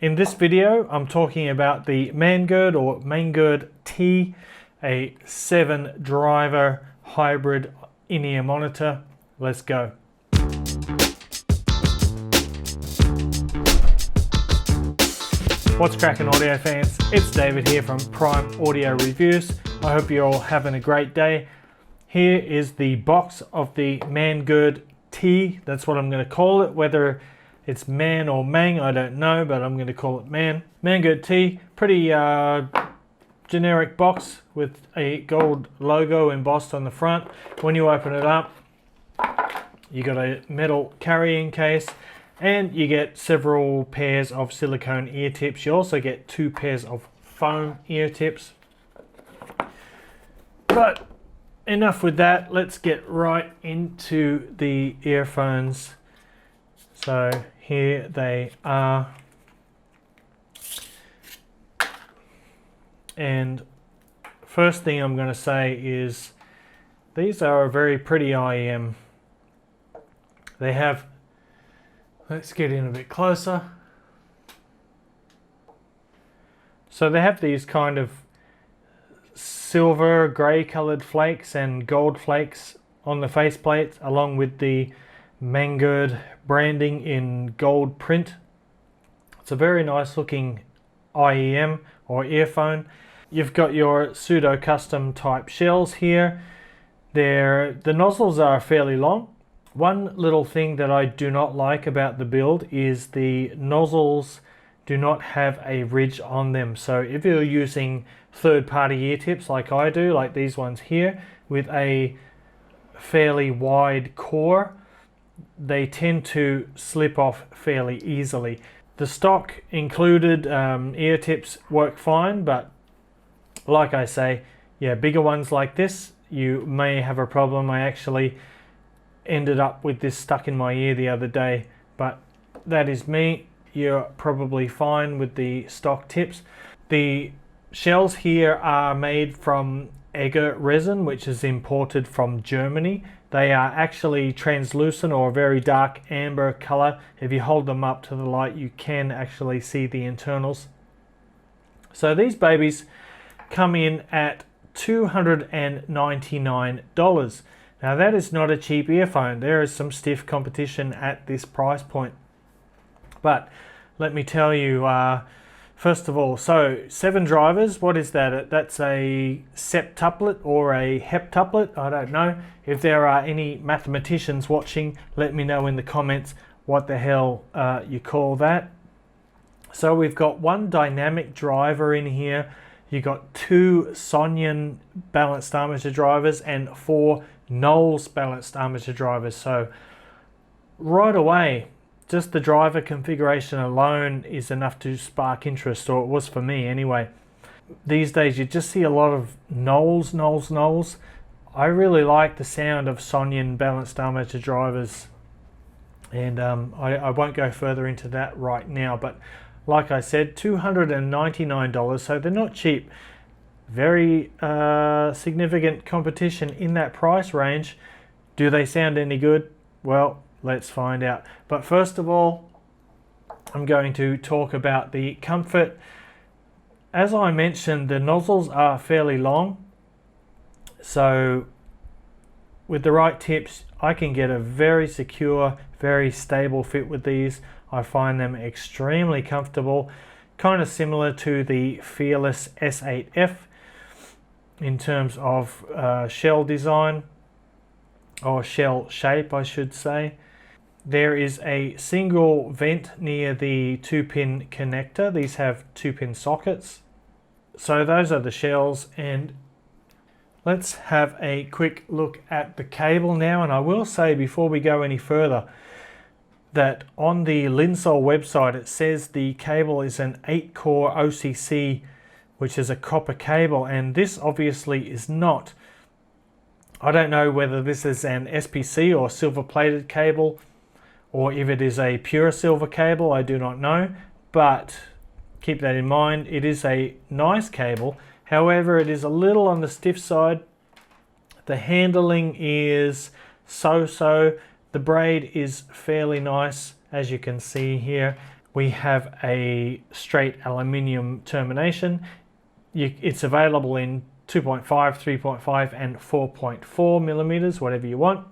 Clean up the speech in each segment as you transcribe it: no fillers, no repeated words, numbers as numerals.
In this video, I'm talking about the Mangird or Mangird Tea, a 7-driver hybrid in-ear monitor. Let's go. What's cracking, audio fans? It's David here from Prime Audio Reviews. I hope you're all having a great day. Here is the box of the Mangird Tea. That's what I'm going to call it. Whether it's man or mang, I don't know, but I'm going to call it man. Mangird Tea, pretty generic box with a gold logo embossed on the front. When you open it up, you got a metal carrying case and you get several pairs of silicone ear tips. You also get 2 pairs of foam ear tips. But enough with that, let's get right into the earphones. So here they are, and first thing I'm going to say is these are a very pretty IEM. They have, let's get in a bit closer. So they have these kind of silver grey coloured flakes and gold flakes on the faceplate, along with the Mangird branding in gold print. It's a very nice looking IEM or earphone. You've got your pseudo custom type shells here. The nozzles are fairly long. One little thing that I do not like about the build is the nozzles do not have a ridge on them. So if you're using third-party ear tips like I do, like these ones here, with a fairly wide core, they tend to slip off fairly easily. The stock included ear tips work fine, but like I say, yeah, bigger ones like this, you may have a problem. I actually ended up with this stuck in my ear the other day, but that is me. You're probably fine with the stock tips. The shells here are made from agar resin, which is imported from Germany. They are actually translucent or a very dark amber color. If you hold them up to the light, you can actually see the internals. So these babies come in at $299. Now that is not a cheap earphone. There is some stiff competition at this price point. But let me tell you, first of all, so 7 drivers, what is that? That's a septuplet or a heptuplet, I don't know. If there are any mathematicians watching, let me know in the comments what the hell you call that. So we've got 1 dynamic driver in here. You got 2 Sonyan balanced armature drivers and 4 Knowles balanced armature drivers. So right away, just the driver configuration alone is enough to spark interest, or it was for me anyway. These days you just see a lot of Knowles. I really like the sound of Sonyan balanced armature drivers, and I won't go further into that right now, but like I said, $299, so they're not cheap. Very significant competition in that price range. Do they sound any good? Well, let's find out. But first of all, I'm going to talk about the comfort. As I mentioned, the nozzles are fairly long, so with the right tips I can get a very secure, very stable fit with these. I find them extremely comfortable, kind of similar to the Fearless S8F in terms of shell design, or shell shape I should say. There is a single vent near the 2-pin connector. These have 2-pin sockets. So those are the shells, and let's have a quick look at the cable now. And I will say before we go any further that on the Linsol website it says the cable is an 8-core OCC, which is a copper cable, and this obviously is not. I don't know whether this is an SPC or silver plated cable, or if it is a pure silver cable, I do not know, but keep that in mind. It is a nice cable, however it is a little on the stiff side. The handling is so-so. The braid is fairly nice, as you can see here. We have a straight aluminium termination. It's available in 2.5, 3.5 and 4.4 millimeters, whatever you want.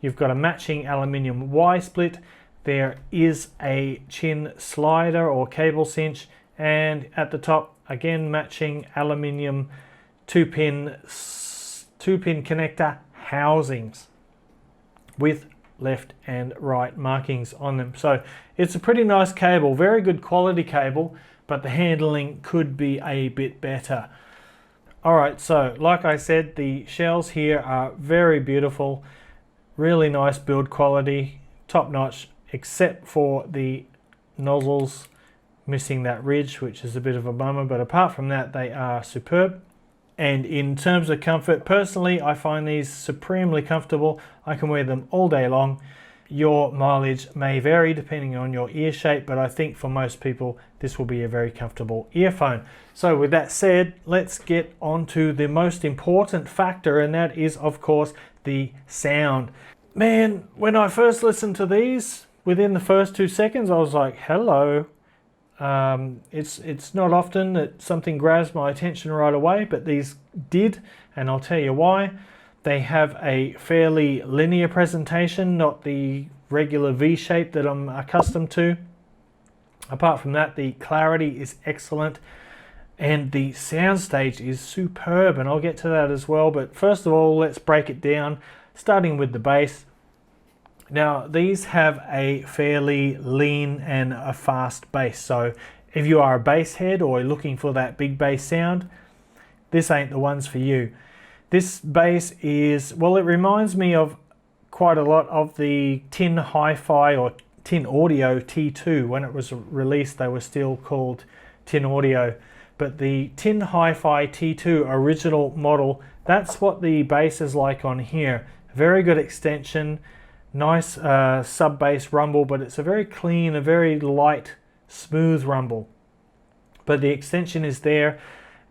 You've got a matching aluminium Y split. There is a chin slider or cable cinch, and at the top again matching aluminium two-pin connector housings with left and right markings on them. So it's a pretty nice cable, very good quality cable, but the handling could be a bit better. Alright, so like I said, the shells here are very beautiful, really nice build quality, top notch, except for the nozzles missing that ridge, which is a bit of a bummer, but apart from that they are superb. And in terms of comfort, personally I find these supremely comfortable. I can wear them all day long. Your mileage may vary depending on your ear shape, but I think for most people this will be a very comfortable earphone. So with that said, let's get on to the most important factor, and that is of course the sound. Man, when I first listened to these, within the first 2 seconds I was like, hello. It's not often that something grabs my attention right away, but these did, and I'll tell you why. They have a fairly linear presentation, not the regular V shape that I'm accustomed to. Apart from that, the clarity is excellent and the soundstage is superb, and I'll get to that as well. But first of all, let's break it down, starting with the bass. Now, these have a fairly lean and a fast bass, so if you are a bass head or looking for that big bass sound, this ain't the ones for you. This bass is, well, it reminds me of quite a lot of the Tin Hi-Fi or Tin Audio T2. When it was released, they were still called Tin Audio. But the Tin Hi-Fi T2 original model, that's what the bass is like on here. Very good extension, nice sub-bass rumble, but it's a very clean, a very light, smooth rumble. But the extension is there,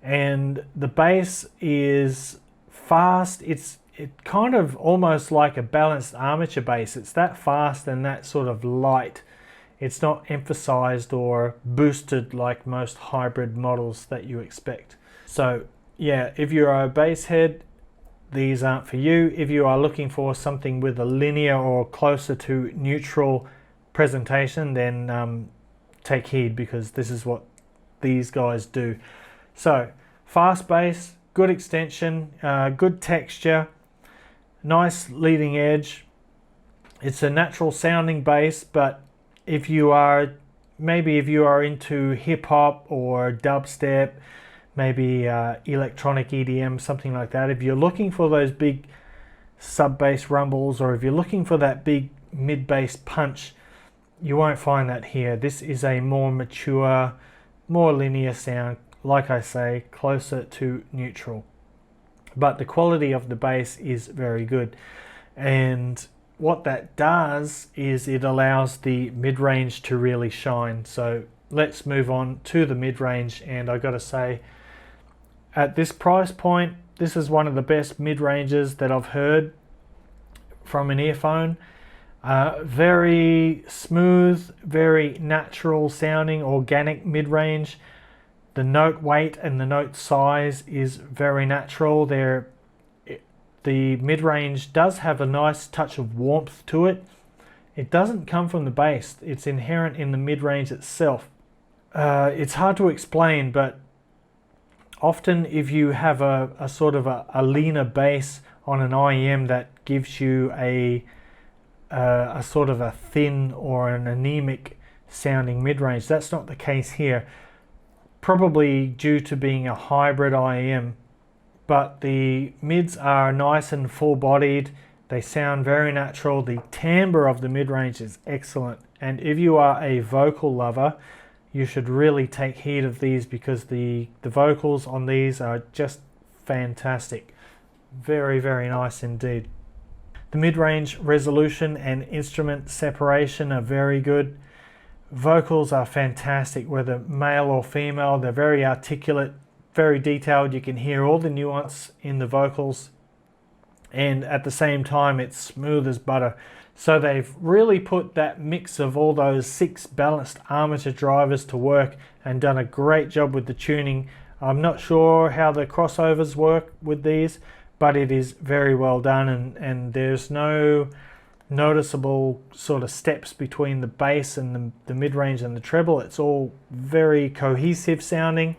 and the bass is fast. It's kind of almost like a balanced armature bass. It's that fast and that sort of light. It's not emphasized or boosted like most hybrid models that you expect. So yeah, if you're a bass head, these aren't for you. If you are looking for something with a linear or closer to neutral presentation, then take heed, because this is what these guys do. So fast bass, good extension, good texture, nice leading edge. It's a natural sounding bass, but if you are into hip hop or dubstep, maybe electronic EDM, something like that, if you're looking for those big sub bass rumbles, or if you're looking for that big mid bass punch, you won't find that here. This is a more mature, more linear sound, like I say, closer to neutral. But the quality of the bass is very good, and what that does is it allows the mid-range to really shine. So let's move on to the mid-range, and I gotta say, at this price point, this is one of the best mid-ranges that I've heard from an earphone. Very smooth, very natural sounding, organic mid-range. The note weight and the note size is very natural. The mid-range does have a nice touch of warmth to it. It doesn't come from the bass. It's inherent in the mid-range itself. It's hard to explain, but often if you have a sort of a leaner bass on an IEM, that gives you a sort of a thin or an anemic sounding mid-range. That's not the case here, probably due to being a hybrid IEM. But the mids are nice and full-bodied. They sound very natural. The timbre of the mid-range is excellent. And if you are a vocal lover, you should really take heed of these, because the vocals on these are just fantastic. Very, very nice indeed. The mid-range resolution and instrument separation are very good. Vocals are fantastic, whether male or female. They're very articulate, very detailed. You can hear all the nuance in the vocals, and at the same time it's smooth as butter. So they've really put that mix of all those 6 balanced armature drivers to work and done a great job with the tuning. I'm not sure how the crossovers work with these, but it is very well done, and there's no noticeable sort of steps between the bass and the mid-range and the treble. It's all very cohesive sounding.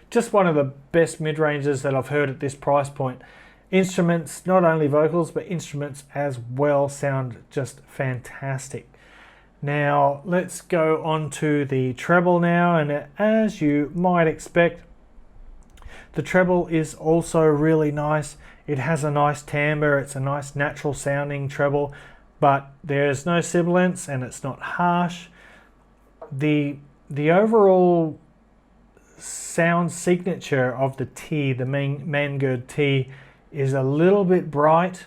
Just one of the best mid-ranges that I've heard at this price point. Instruments, not only vocals, but instruments as well, sound just fantastic. Now let's go on to the treble now, and as you might expect, the treble is also really nice. It has a nice timbre, it's a nice natural sounding treble, but there's no sibilance and it's not harsh. The overall sound signature of the tea, the Mangird Tea, is a little bit bright,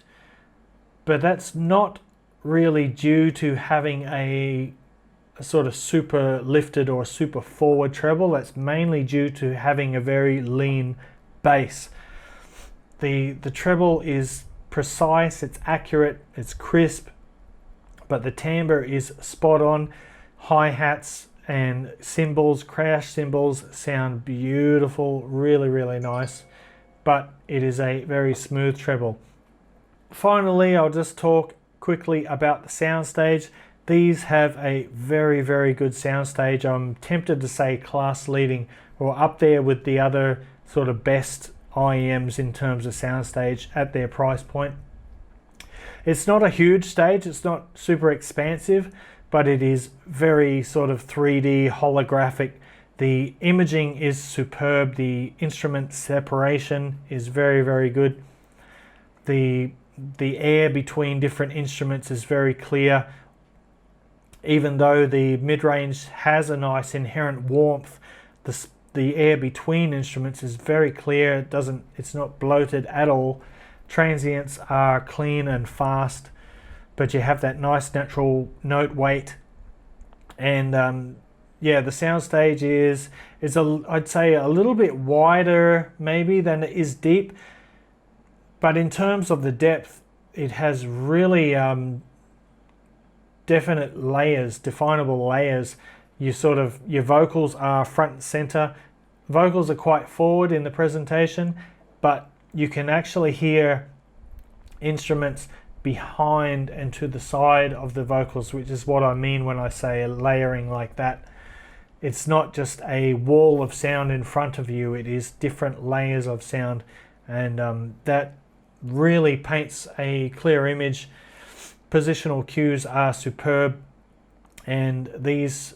but that's not really due to having a sort of super lifted or super forward treble. That's mainly due to having a very lean bass. The treble is precise, it's accurate, it's crisp, but the timbre is spot on. Hi-hats and cymbals, crash cymbals, sound beautiful, really, really nice, but it is a very smooth treble. Finally, I'll just talk quickly about the soundstage. These have a very, very good soundstage. I'm tempted to say class leading, or up there with the other sort of best IEMs in terms of soundstage at their price point. It's not a huge stage, it's not super expansive, but it is very sort of 3D holographic. The imaging is superb, the instrument separation is very, very good. The air between different instruments is very clear. Even though the mid-range has a nice inherent warmth, the air between instruments is very clear. It's not bloated at all. Transients are clean and fast, but you have that nice natural note weight. And yeah, the soundstage is I'd say a little bit wider maybe than it is deep, but in terms of the depth, it has really definite layers, definable layers. Your vocals are front and center. Vocals are quite forward in the presentation, but you can actually hear instruments behind and to the side of the vocals, which is what I mean when I say layering like that. It's not just a wall of sound in front of you, it is different layers of sound, and that really paints a clear image. Positional cues are superb, and these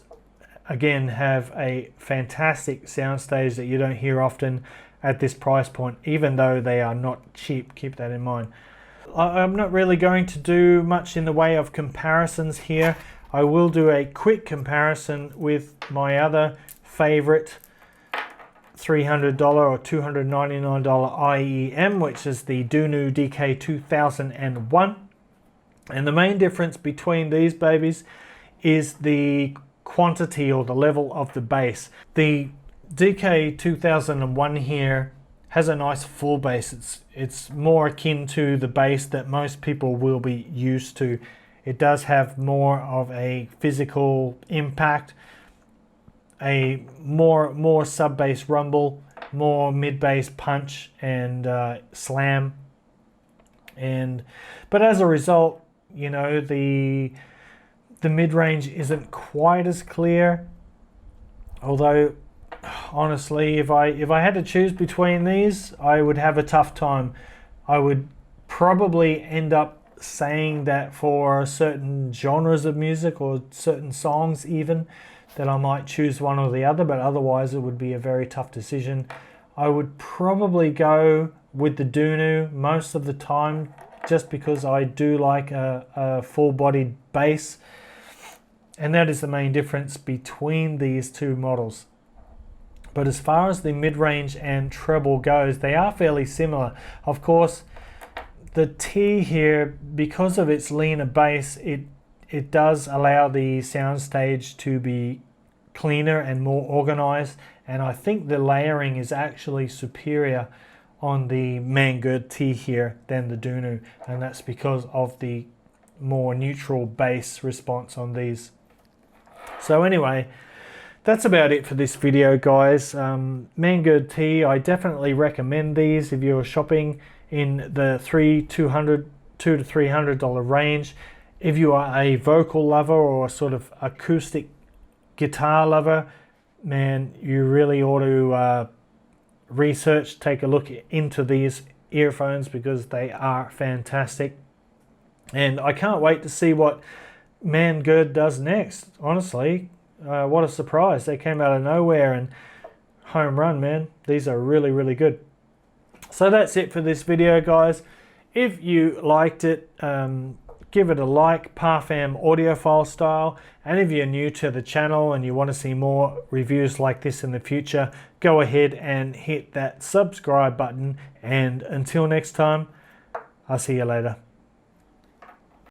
again have a fantastic soundstage that you don't hear often at this price point, even though they are not cheap. Keep that in mind. I'm not really going to do much in the way of comparisons here. I will do a quick comparison with my other favorite $300 or $299 IEM, which is the Dunu DK 2001. And the main difference between these babies is the quantity or the level of the bass. The DK 2001 here has a nice full bass. It's more akin to the bass that most people will be used to. It does have more of a physical impact, a more sub bass rumble, more mid bass punch and slam, but as a result, you know, the mid range isn't quite as clear. Although honestly, if I had to choose between these, I would have a tough time. I would probably end up saying that for certain genres of music or certain songs even, that I might choose one or the other, but otherwise it would be a very tough decision. I would probably go with the Dunu most of the time, just because I do like a full-bodied bass, and that is the main difference between these two models. But as far as the mid-range and treble goes, they are fairly similar. Of course, the T here, because of its leaner bass, it does allow the soundstage to be cleaner and more organized, and I think the layering is actually superior on the Mangird Tea here than the Dunu, and that's because of the more neutral bass response on these. So anyway, that's about it for this video, guys. Mangird Tea, I definitely recommend these if you're shopping in the $200 to $300 range. If you are a vocal lover or a sort of acoustic guitar lover, man, you really ought to research, take a look into these earphones, because they are fantastic. And I can't wait to see what Mangird does next. Honestly, what a surprise. They came out of nowhere and home run, man. These are really, really good. So that's it for this video, guys. If you liked it, give it a like, Parfam audiophile style. And if you're new to the channel and you want to see more reviews like this in the future, go ahead and hit that subscribe button. And until next time, I'll see you later.